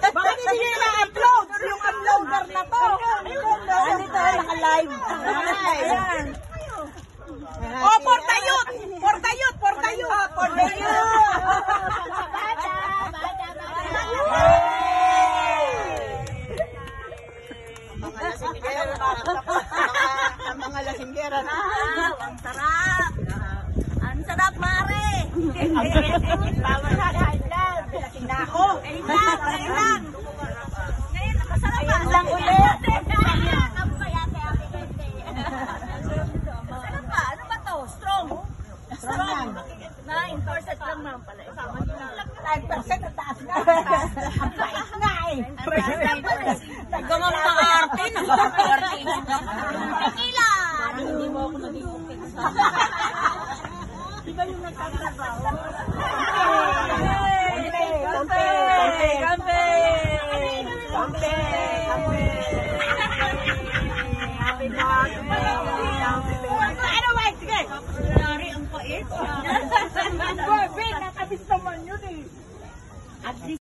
Bakit hindi nyo na-upload? Yung uploader na to. Ano to? Naka-live. Ayan. Oh, for the youth! For the youth! For the youth! For the youth! Ang mga lasinggera na. Ang sarap! Ang sarap, mare! Bawal na kahit lang. Lasing na ako. Ayun lang! Ngayon, nakasarap ba? Ayun lang ulit. Sarap ba? Ano ba to? Strong? Strong. 9% lang naman pala. 9% ang taas na. Ang pait nga eh. Gamang ka-arte. Tequila! Hindi mo ako nag-iupin. Di ba yung nagtatrabaho?